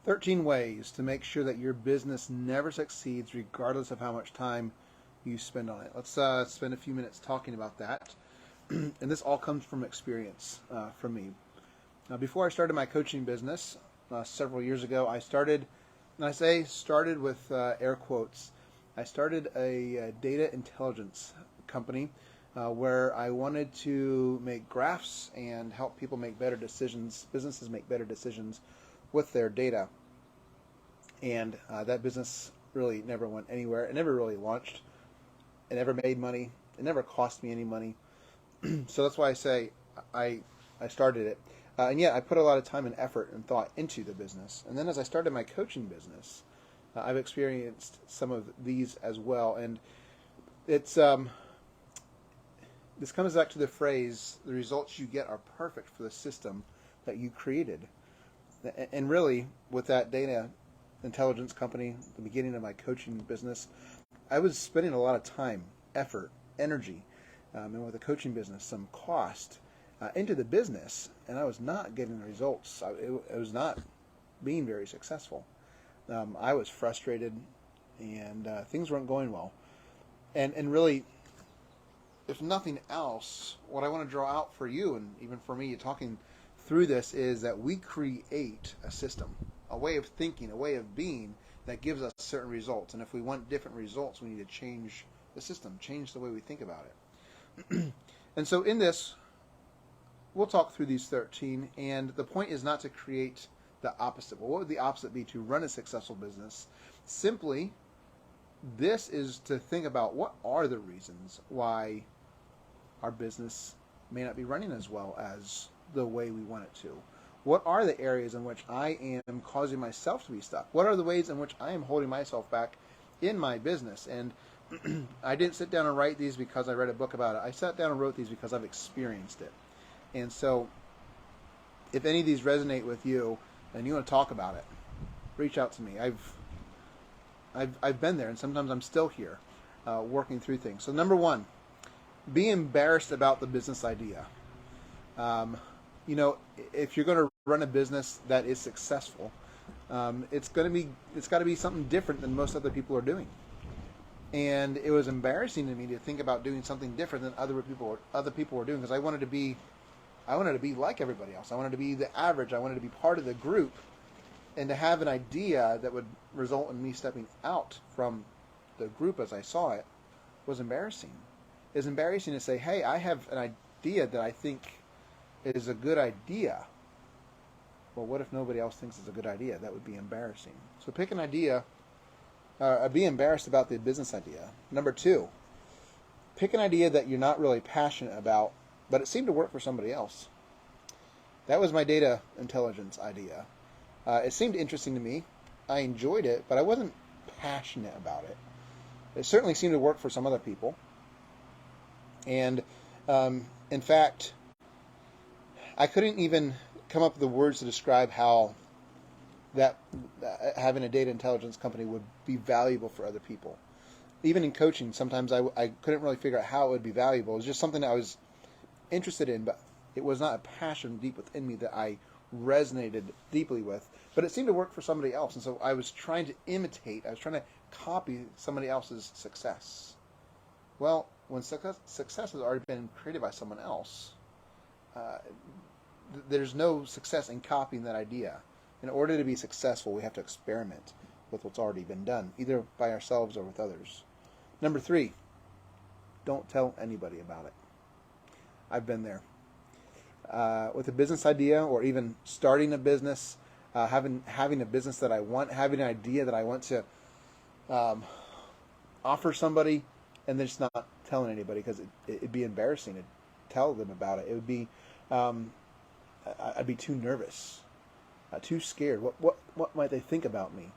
13 ways to make sure that your business never succeeds regardless of how much time you spend on it. Let's spend a few minutes talking about that. And this all comes from experience from me. Now, before I started my coaching business several years ago, I started, and I say started with air quotes, I started a data intelligence company where I wanted to make graphs and help people make better decisions, businesses make better decisions with their data. And that business really never went anywhere. It never really launched. It never made money. It never cost me any money. So that's why I say I started it. And yet I put a lot of time and effort and thought into the business. And then as I started my coaching business, I've experienced some of these as well. And it's this comes back to the phrase, the results you get are perfect for the system that you created. And really, with that data intelligence company, the beginning of my coaching business, I was spending a lot of time, effort, energy, and with the coaching business, some cost into the business, and I was not getting the results. It was not being very successful. I was frustrated, and things weren't going well. And really, if nothing else, what I want to draw out for you, and even for me talking through this, is that we create a system, a way of thinking, a way of being that gives us certain results. And if we want different results, we need to change the system, change the way we think about it. And so in this, we'll talk through these 13, and the point is not to create the opposite. Well, what would the opposite be to run a successful business? Simply, this is to think about what are the reasons why our business may not be running as well as the way we want it to. What are the areas in which I am causing myself to be stuck? What are the ways in which I am holding myself back in my business? And I didn't sit down and write these because I read a book about it. I sat down and wrote these because I've experienced it. And so if any of these resonate with you and you want to talk about it, reach out to me. I've been there, and sometimes I'm still here working through things. So number one, be embarrassed about the business idea. If you're going to run a business that is successful, it's got to be something different than most other people are doing. And it was embarrassing to me to think about doing something different than other people were doing, because I wanted to be like everybody else. I wanted to be the average. I wanted to be part of the group, and to have an idea that would result in me stepping out from the group as I saw it was embarrassing. It's embarrassing to say, hey, I have an idea that I think is a good idea. Well, what if nobody else thinks it's a good idea? That would be embarrassing. So pick an idea. Be embarrassed about the business idea. Number two, pick an idea that you're not really passionate about, but it seemed to work for somebody else. That was my data intelligence idea. It seemed interesting to me. I enjoyed it, but I wasn't passionate about it. It certainly seemed to work for some other people. And in fact, I couldn't even come up with the words to describe how that having a data intelligence company would be valuable for other people. Even in coaching, sometimes I couldn't really figure out how it would be valuable. It was just something that I was interested in, but it was not a passion deep within me that I resonated deeply with. But it seemed to work for somebody else, and so I was trying to imitate. I was trying to copy somebody else's success. Well, when success has already been created by someone else, there's no success in copying that idea. In order to be successful, we have to experiment with what's already been done, either by ourselves or with others. Number three, don't tell anybody about it. I've been there. With a business idea, or even starting a business, having a business that I want, having an idea that I want to offer somebody, and then just not telling anybody, because it'd be embarrassing to tell them about it. It would be, I'd be too nervous, too scared. What might they think about me?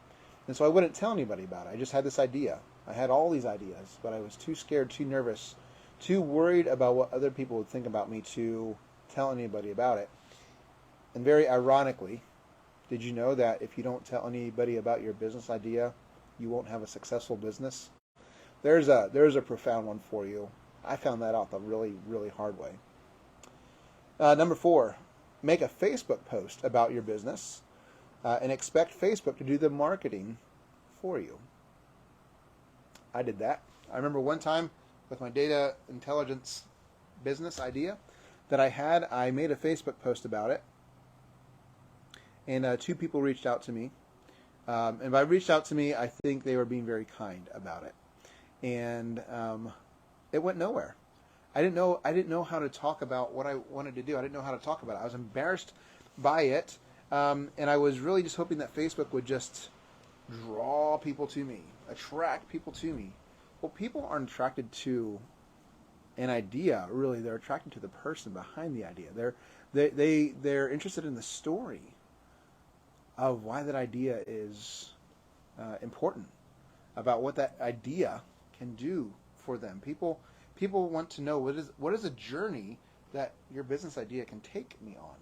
And so I wouldn't tell anybody about it. I just had this idea. I had all these ideas, but I was too scared, too nervous, too worried about what other people would think about me to tell anybody about it. And very ironically, did you know that if you don't tell anybody about your business idea, you won't have a successful business? There's a profound one for you. I found that out the really, really hard way. Number four, make a Facebook post about your business. and expect Facebook to do the marketing for you. I did that. I remember one time with my data intelligence business idea that I had, I made a Facebook post about it, and two people reached out to me. And by reached out to me, I think they were being very kind about it. And it went nowhere. I didn't know how to talk about what I wanted to do. I didn't know how to talk about it. I was embarrassed by it, and I was really just hoping that Facebook would just draw people to me, attract people to me. Well, people aren't attracted to an idea, really. They're attracted to the person behind the idea. They're interested in the story of why that idea is important, about what that idea can do for them. People want to know what is a journey that your business idea can take me on.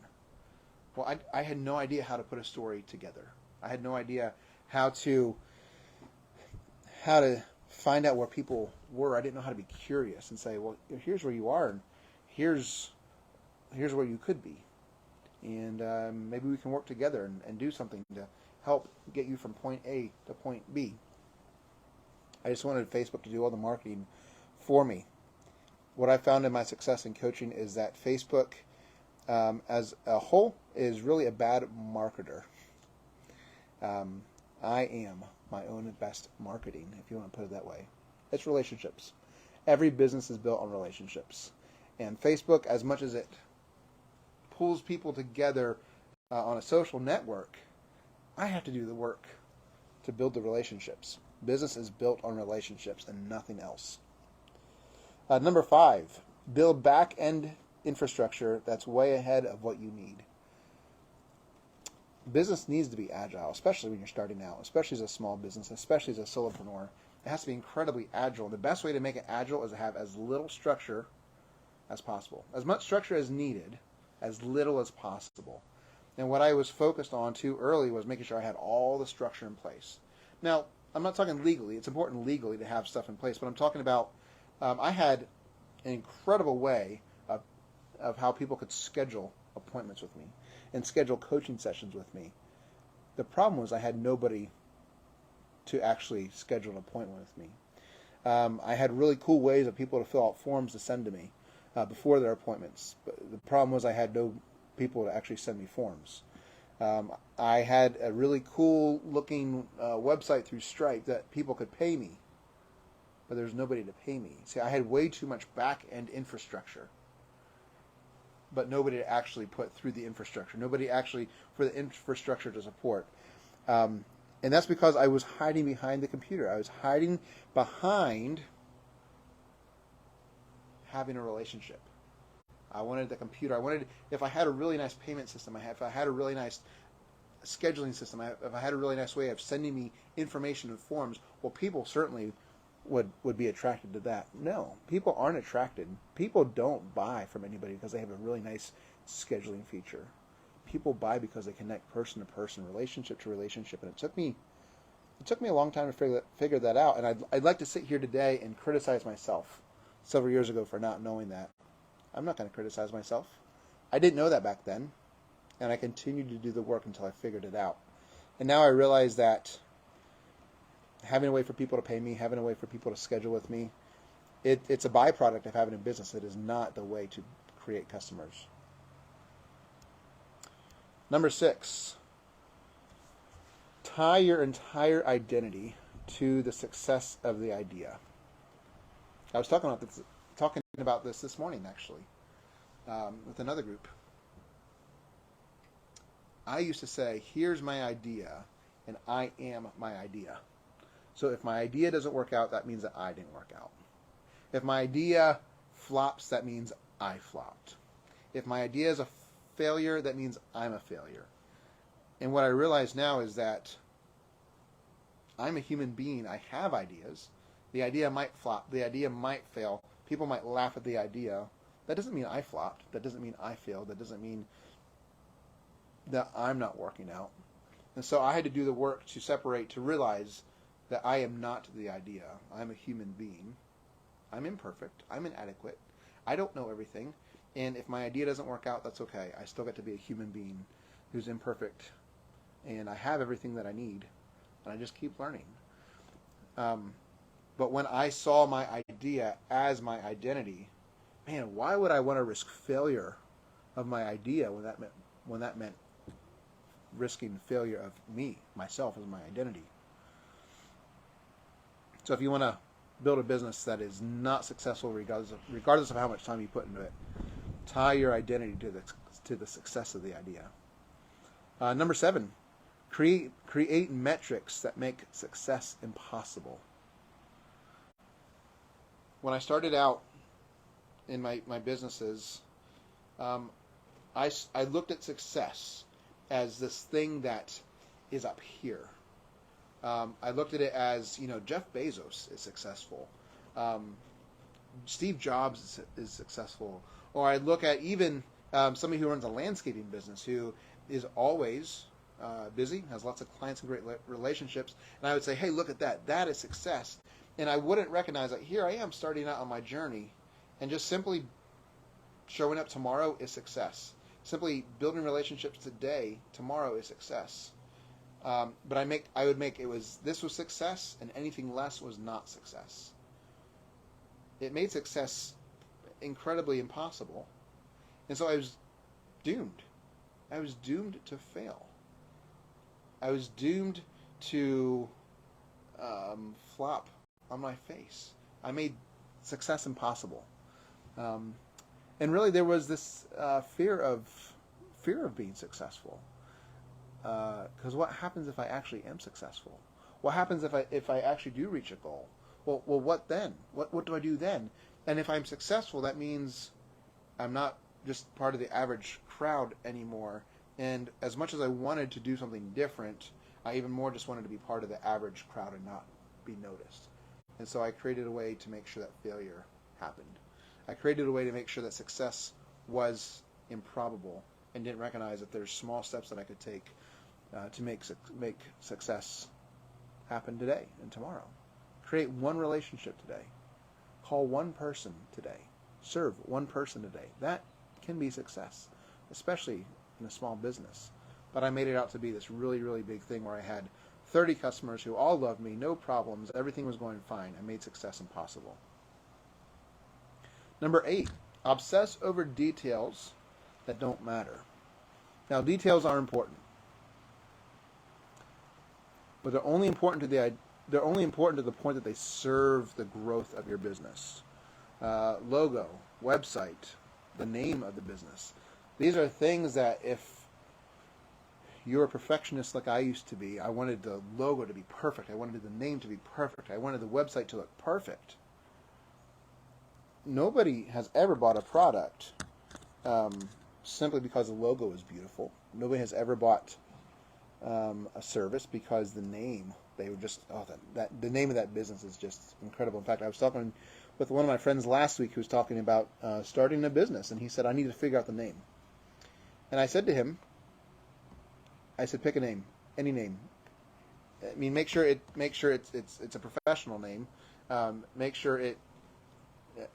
Well, I had no idea how to put a story together. I had no idea how to find out where people were. I didn't know how to be curious and say, well, here's where you are, and here's where you could be, and maybe we can work together and do something to help get you from point A to point B. I just wanted Facebook to do all the marketing for me. What I found in my success in coaching is that Facebook, as a whole, is really a bad marketer. I am my own best marketing, if you want to put it that way. It's relationships. Every business is built on relationships. And Facebook, as much as it pulls people together on a social network, I have to do the work to build the relationships. Business is built on relationships and nothing else. Number 5, build back-end infrastructure that's way ahead of what you need. Business needs to be agile, especially when you're starting out, especially as a small business, especially as a solopreneur. It has to be incredibly agile. The best way to make it agile is to have as little structure as possible. As much structure as needed, as little as possible. And what I was focused on too early was making sure I had all the structure in place. Now, I'm not talking legally. It's important legally to have stuff in place, but I'm talking about I had an incredible way of how people could schedule appointments with me and schedule coaching sessions with me. The problem was I had nobody to actually schedule an appointment with me. I had really cool ways of people to fill out forms to send to me before their appointments. But the problem was I had no people to actually send me forms. I had a really cool looking website through Stripe that people could pay me, but there's nobody to pay me. See, I had way too much back-end infrastructure, but nobody to actually put through the infrastructure. Nobody actually for the infrastructure to support. And that's because I was hiding behind the computer. I was hiding behind having a relationship. I wanted the computer. I wanted, if I had a really nice payment system, if I had a really nice scheduling system, if I had a really nice way of sending me information and forms, well, people certainly would be attracted to that. No, people aren't attracted. People don't buy from anybody because they have a really nice scheduling feature. People buy because they connect person to person, relationship to relationship, and it took me a long time to figure that out. And I'd like to sit here today and criticize myself several years ago for not knowing that. I'm not going to criticize myself. I didn't know that back then, and I continued to do the work until I figured it out. And now I realize that having a way for people to pay me, having a way for people to schedule with me, it's a byproduct of having a business. It is not the way to create customers. Number 6, tie your entire identity to the success of the idea. I was talking about this morning, actually, with another group. I used to say, here's my idea, and I am my idea. So if my idea doesn't work out, that means that I didn't work out. If my idea flops, that means I flopped. If my idea is a failure, that means I'm a failure. And what I realize now is that I'm a human being. I have ideas. The idea might flop. The idea might fail. People might laugh at the idea. That doesn't mean I flopped. That doesn't mean I failed. That doesn't mean that I'm not working out. And so I had to do the work to separate, to realize that I am not the idea. I'm a human being. I'm imperfect. I'm inadequate. I don't know everything. And if my idea doesn't work out, that's okay. I still get to be a human being who's imperfect and I have everything that I need, and I just keep learning. But when I saw my idea as my identity, man, why would I want to risk failure of my idea when that meant risking failure of myself as my identity? So if you want to build a business that is not successful regardless of how much time you put into it, tie your identity to the success of the idea. Number 7, create metrics that make success impossible. When I started out in my businesses, I looked at success as this thing that is up here. I looked at it as, Jeff Bezos is successful. Steve Jobs is successful. Or I look at even somebody who runs a landscaping business who is always busy, has lots of clients and great relationships. And I would say, hey, look at that. That is success. And I wouldn't recognize that here I am starting out on my journey, and just simply showing up tomorrow is success. Simply building relationships today, tomorrow is success. But I would make this was success, and anything less was not success. It made success incredibly impossible, and so I was doomed. I was doomed to fail. I was doomed to flop on my face. I made success impossible, and really there was this fear of being successful. Because what happens if I actually am successful? What happens if I actually do reach a goal? Well, what then? What do I do then? And if I'm successful, that means I'm not just part of the average crowd anymore. And as much as I wanted to do something different, I even more just wanted to be part of the average crowd and not be noticed. And so I created a way to make sure that failure happened. I created a way to make sure that success was improbable, and didn't recognize that there's small steps that I could take to make success happen today and tomorrow. Create one relationship today. Call one person today. Serve one person today. That can be success, especially in a small business. But I made it out to be this really, really big thing where I had 30 customers who all loved me, no problems, everything was going fine. I made success impossible. Number 8, obsess over details that don't matter. Now, details are important, but they're only important to the point that they serve the growth of your business. Logo, website, the name of the business. These are things that if you're a perfectionist like I used to be, I wanted the logo to be perfect. I wanted the name to be perfect. I wanted the website to look perfect. Nobody has ever bought a product simply because the logo is beautiful. Nobody has ever bought a service because the name, they were just, the name of that business is just incredible. In fact, I was talking with one of my friends last week who was talking about starting a business, and he said, I need to figure out the name. And I said to him, pick a name, any name. I mean, make sure it's a professional name. Make sure it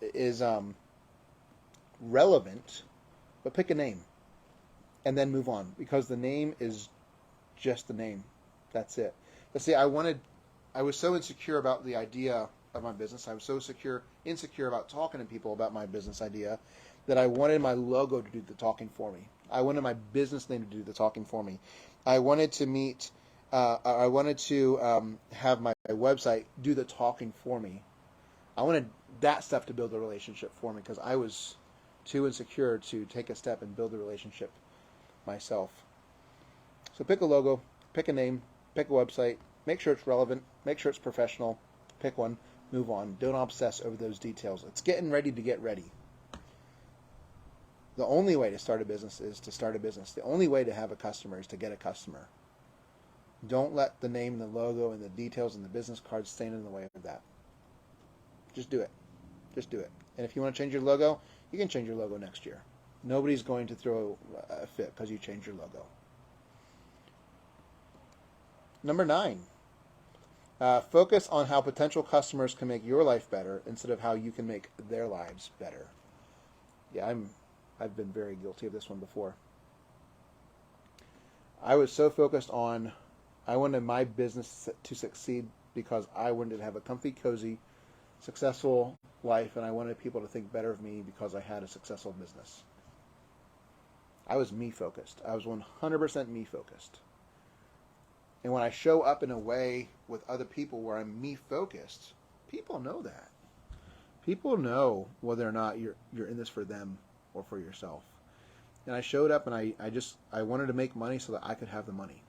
is relevant, but pick a name and then move on, because the name is just the name. That's it. But see, I was so insecure about the idea of my business. I was so insecure about talking to people about my business idea that I wanted my logo to do the talking for me. I wanted my business name to do the talking for me. I wanted to have my website do the talking for me. I wanted that stuff to build a relationship for me because I was too insecure to take a step and build a relationship myself. So pick a logo, pick a name, pick a website, make sure it's relevant, make sure it's professional, pick one, move on. Don't obsess over those details. It's getting ready to get ready. The only way to start a business is to start a business. The only way to have a customer is to get a customer. Don't let the name and the logo and the details and the business cards stand in the way of that. Just do it. Just do it. And if you want to change your logo, you can change your logo next year. Nobody's going to throw a fit because you changed your logo. Number 9, focus on how potential customers can make your life better instead of how you can make their lives better. Yeah, I've been very guilty of this one before. I was so focused on, I wanted my business to succeed because I wanted to have a comfy, cozy, successful life, and I wanted people to think better of me because I had a successful business. I was me focused. I was 100% me focused. And when I show up in a way with other people where I'm me focused, people know that. People know whether or not you're in this for them or for yourself. And I showed up, and I wanted to make money so that I could have the money.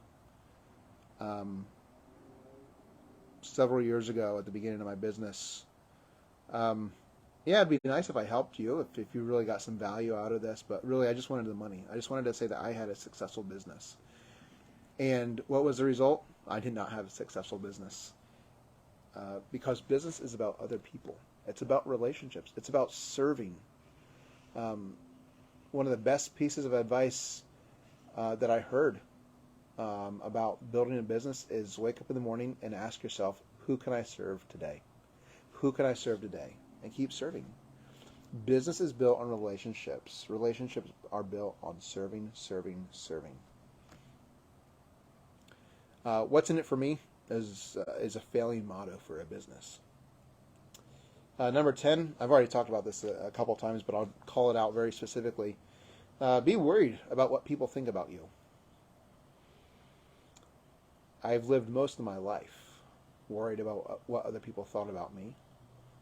Several years ago, at the beginning of my business, yeah, it'd be nice if I helped you, if you really got some value out of this, but really I just wanted the money. I just wanted to say that I had a successful business. And what was the result? I did not have a successful business. Because business is about other people. It's about relationships. It's about serving. One of the best pieces of advice that I heard about building a business is wake up in the morning and ask yourself, who can I serve today? Who can I serve today? And keep serving. Business is built on relationships. Relationships are built on serving, serving, serving. What's in it for me is a failing motto for a business. Number 10, I've already talked about this a couple times, but I'll call it out very specifically. Be worried about what people think about you. I've lived most of my life worried about what other people thought about me.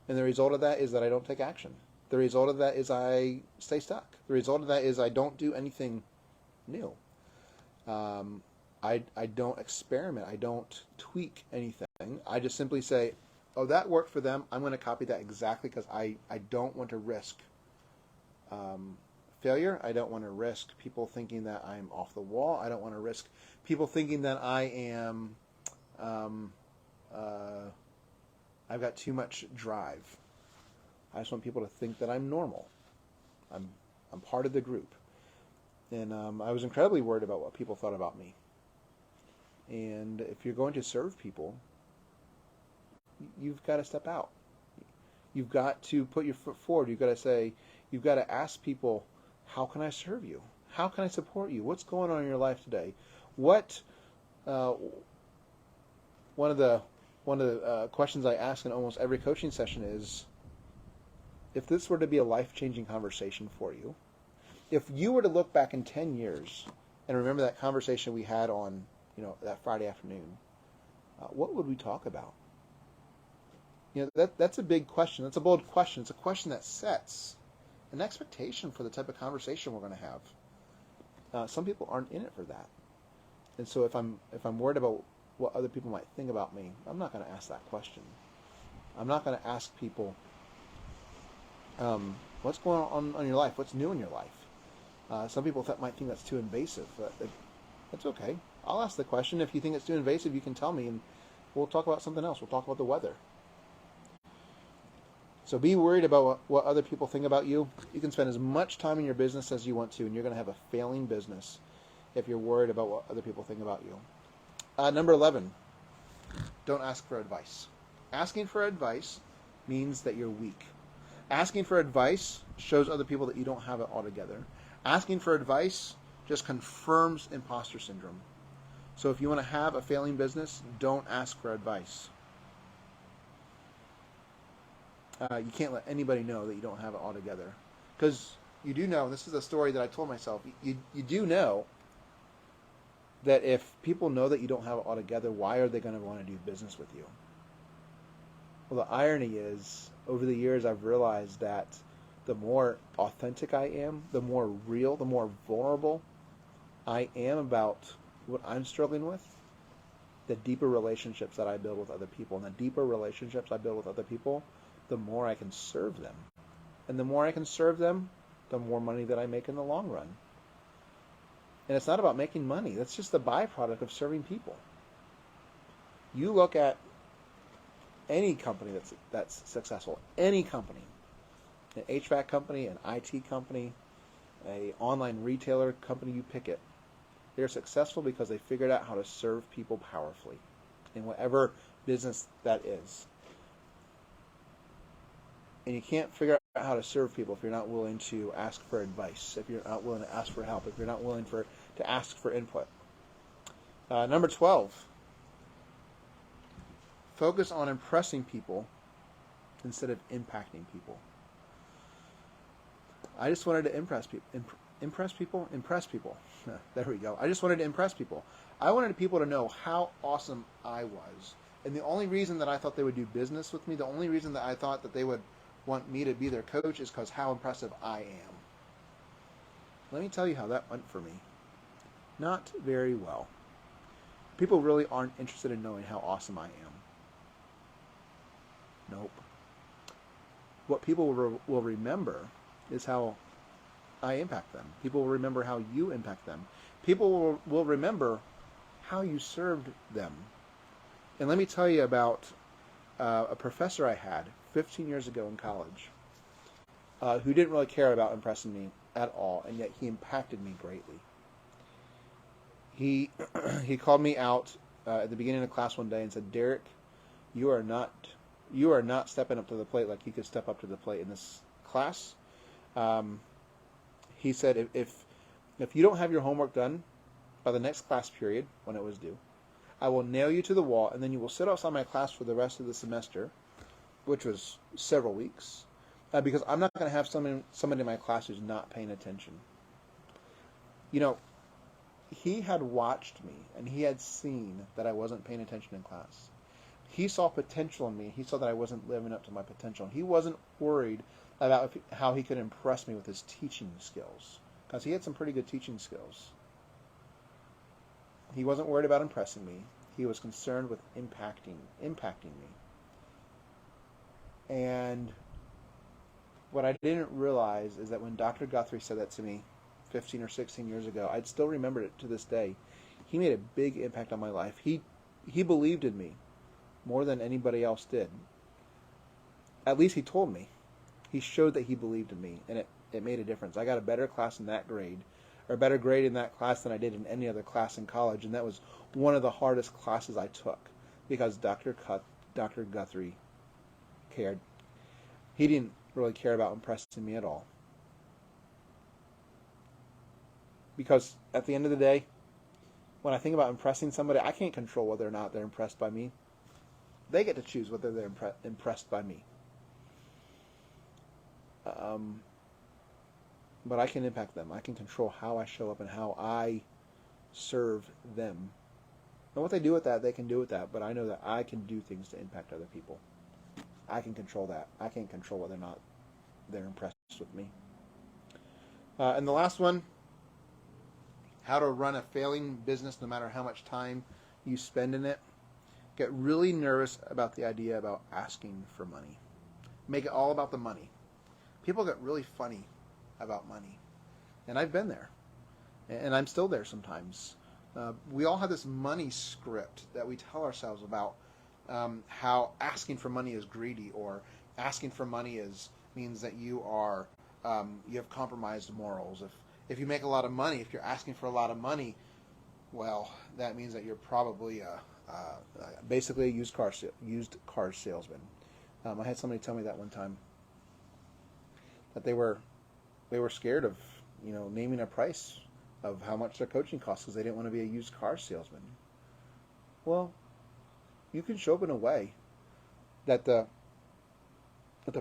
And the result of that is that I don't take action. The result of that is I stay stuck. The result of that is I don't do anything new. I don't experiment. I don't tweak anything. I just simply say, oh, that worked for them. I'm going to copy that exactly because I don't want to risk failure. I don't want to risk people thinking that I'm off the wall. I don't want to risk people thinking that I am, I've got too much drive. I just want people to think that I'm normal. I'm part of the group. And I was incredibly worried about what people thought about me. And if you're going to serve people, you've got to step out. You've got to put your foot forward. You've got to say, you've got to ask people, how can I serve you? How can I support you? What's going on in your life today? What one of the questions I ask in almost every coaching session is, if this were to be a life-changing conversation for you, if you were to look back in 10 years and remember that conversation we had on, that Friday afternoon, what would we talk about? That's a big question. That's a bold question. It's a question that sets an expectation for the type of conversation we're going to have. Some people aren't in it for that. And so if I'm worried about what other people might think about me, I'm not going to ask that question. I'm not going to ask people, what's going on in your life? What's new in your life? Some people might think that's too invasive. That's okay. I'll ask the question. If you think it's too invasive, you can tell me, and we'll talk about something else. We'll talk about the weather. So be worried about what other people think about you. You can spend as much time in your business as you want to, and you're going to have a failing business if you're worried about what other people think about you. Number 11, don't ask for advice. Asking for advice means that you're weak. Asking for advice shows other people that you don't have it all together. Asking for advice just confirms imposter syndrome. So if you want to have a failing business, don't ask for advice. You can't let anybody know that you don't have it all together. Because you do know, and this is a story that I told myself, you do know that if people know that you don't have it all together, why are they going to want to do business with you? Well, the irony is, over the years I've realized that the more authentic I am, the more real, the more vulnerable I am about what I'm struggling with, the deeper relationships that I build with other people. And the deeper relationships I build with other people, the more I can serve them. And the more I can serve them, the more money that I make in the long run. And it's not about making money. That's just the byproduct of serving people. You look at any company that's successful, any company, an HVAC company, an IT company, an online retailer company, you pick it. They're successful because they figured out how to serve people powerfully in whatever business that is. And you can't figure out how to serve people if you're not willing to ask for advice, if you're not willing to ask for help, if you're not willing to ask for input. Number 12, focus on impressing people instead of impacting people. I just wanted to impress people. Impress people? Impress people. There we go. I just wanted to impress people. I wanted people to know how awesome I was. And the only reason that I thought they would do business with me, the only reason that I thought that they would want me to be their coach is because how impressive I am. Let me tell you how that went for me. Not very well. People really aren't interested in knowing how awesome I am. Nope. What people will remember is how I impact them. People will remember how you impact them. People will remember how you served them. And let me tell you about a professor I had 15 years ago in college who didn't really care about impressing me at all, and yet he impacted me greatly. He called me out at the beginning of class one day and said, "Derek, you are not stepping up to the plate like you could step up to the plate in this class." He said, if you don't have your homework done by the next class period when it was due, I will nail you to the wall, and then you will sit outside my class for the rest of the semester, which was several weeks, because I'm not going to have somebody in my class who's not paying attention. You know, he had watched me, and he had seen that I wasn't paying attention in class. He saw potential in me. He saw that I wasn't living up to my potential. He wasn't worried about how he could impress me with his teaching skills, because he had some pretty good teaching skills. He wasn't worried about impressing me. He was concerned with impacting me. And what I didn't realize is that when Dr. Guthrie said that to me 15 or 16 years ago, I'd still remembered it to this day. He made a big impact on my life. He believed in me more than anybody else did. At least he told me. He showed that he believed in me, and it made a difference. I got a better class in that grade, or a better grade in that class than I did in any other class in college, and that was one of the hardest classes I took because Dr. Guthrie cared. He didn't really care about impressing me at all. Because at the end of the day, when I think about impressing somebody, I can't control whether or not they're impressed by me. They get to choose whether they're impressed by me. But I can impact them. I can control how I show up and how I serve them. And what they do with that, they can do with that. But I know that I can do things to impact other people. I can control that. I can't control whether or not they're impressed with me. And the last one, how to run a failing business no matter how much time you spend in it. Get really nervous about the idea about asking for money. Make it all about the money. People get really funny about money. And I've been there. And I'm still there sometimes. We all have this money script that we tell ourselves about how asking for money is greedy, or asking for money means that you have compromised morals. If you make a lot of money, if you're asking for a lot of money, well, that means that you're probably basically a used car salesman. I had somebody tell me that one time, that they were scared of naming a price of how much their coaching costs because they didn't want to be a used car salesman. Well, you can show up in a way that the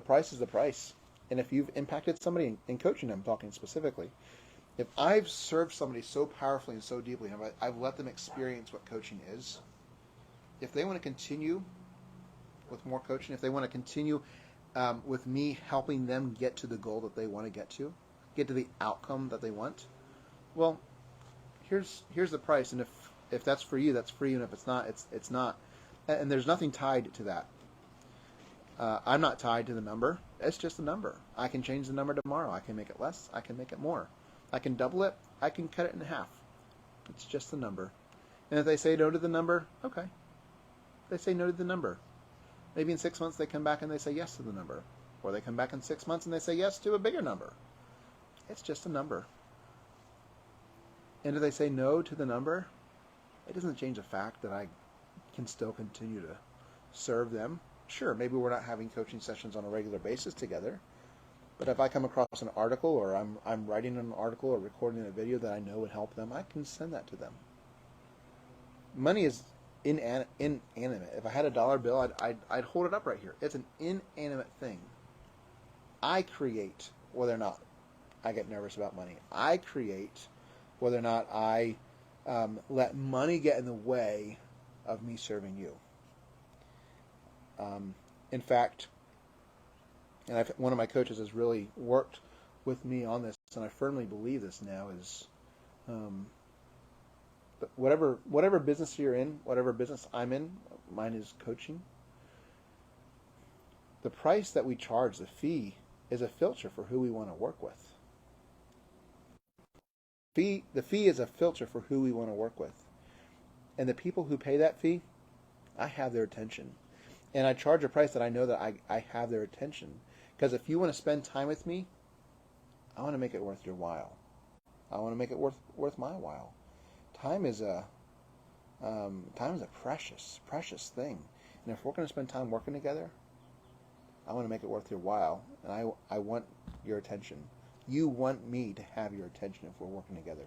price is the price. And if you've impacted somebody in coaching, I'm talking specifically, if I've served somebody so powerfully and so deeply, and I've let them experience what coaching is, if they want to continue with more coaching, if they want to continue with me helping them get to the goal that they want to get to the outcome that they want, well, here's the price. And if that's for you, that's for you. And if it's not, it's not. And there's nothing tied to that. I'm not tied to the number. It's just a number. I can change the number tomorrow. I can make it less. I can make it more. I can double it. I can cut it in half. It's just the number. And if they say no to the number, okay. They say no to the number. Maybe in 6 months they come back and they say yes to the number. Or they come back in 6 months and they say yes to a bigger number. It's just a number. And if they say no to the number, it doesn't change the fact that I can still continue to serve them. Sure, maybe we're not having coaching sessions on a regular basis together, but if I come across an article, or I'm writing an article or recording a video that I know would help them, I can send that to them. money is inanimate. If I had a dollar bill, I'd hold it up right here. It's an inanimate thing. I create whether or not I get nervous about money. I create whether or not I let money get in the way of me serving you. In fact, and one of my coaches has really worked with me on this, and I firmly believe this now, is but whatever business you're in, whatever business I'm in, mine is coaching, the price that we charge, the fee, is a filter for who we want to work with. The fee is a filter for who we want to work with. And the people who pay that fee, I have their attention. And I charge a price that I know that I have their attention. Because if you want to spend time with me, I want to make it worth your while. I want to make it worth my while. Time is a precious thing. And if we're going to spend time working together, I want to make it worth your while. And I want your attention. You want me to have your attention if we're working together.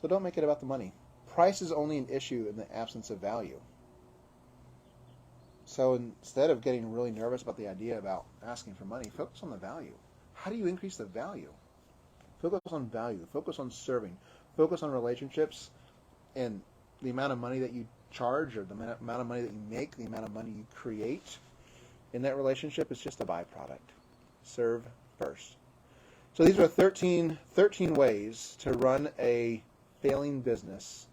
So don't make it about the money. Price is only an issue in the absence of value. So instead of getting really nervous about the idea about asking for money, focus on the value. How do you increase the value? Focus on value. Focus on serving. Focus on relationships, and the amount of money that you charge, or the amount of money that you make, the amount of money you create in that relationship is just a byproduct. Serve first. So these are 13 ways to run a failing business,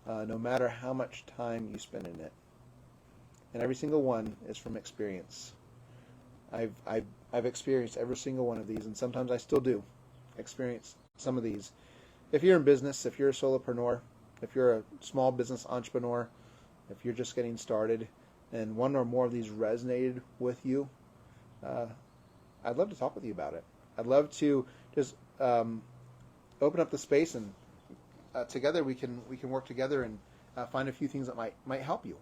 no matter how much time you spend in it. And every single one is from experience. I've experienced every single one of these, and sometimes I still do experience some of these. If you're in business, if you're a solopreneur, if you're a small business entrepreneur, if you're just getting started, and one or more of these resonated with you, I'd love to talk with you about it. I'd love to just open up the space, and together we can work together and find a few things that might help you.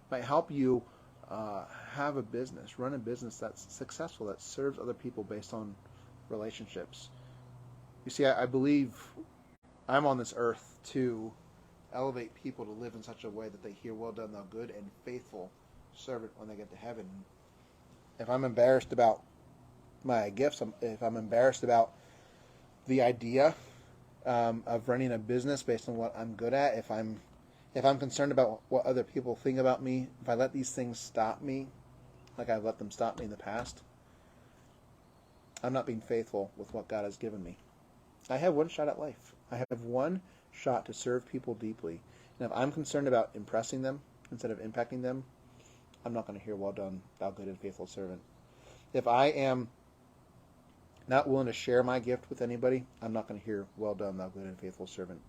Might help you have a business, run a business that's successful, that serves other people based on relationships. You see, I believe I'm on this earth to elevate people to live in such a way that they hear, "Well done, thou good and faithful servant," when they get to heaven. If I'm embarrassed about my gifts, if I'm embarrassed about the idea of running a business based on what I'm good at, if I'm concerned about what other people think about me, if I let these things stop me, like I've let them stop me in the past, I'm not being faithful with what God has given me. I have one shot at life. I have one shot to serve people deeply. And if I'm concerned about impressing them instead of impacting them, I'm not going to hear, "Well done, thou good and faithful servant." If I am not willing to share my gift with anybody, I'm not going to hear, "Well done, thou good and faithful servant."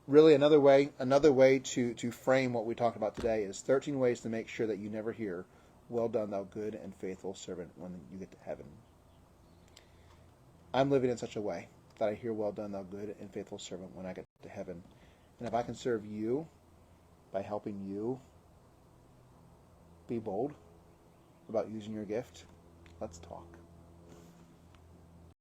Really, another way to frame what we talked about today is 13 ways to make sure that you never hear, "Well done, thou good and faithful servant," when you get to heaven. I'm living in such a way that I hear, "Well done, thou good and faithful servant," when I get to heaven. And if I can serve you by helping you be bold about using your gift, let's talk.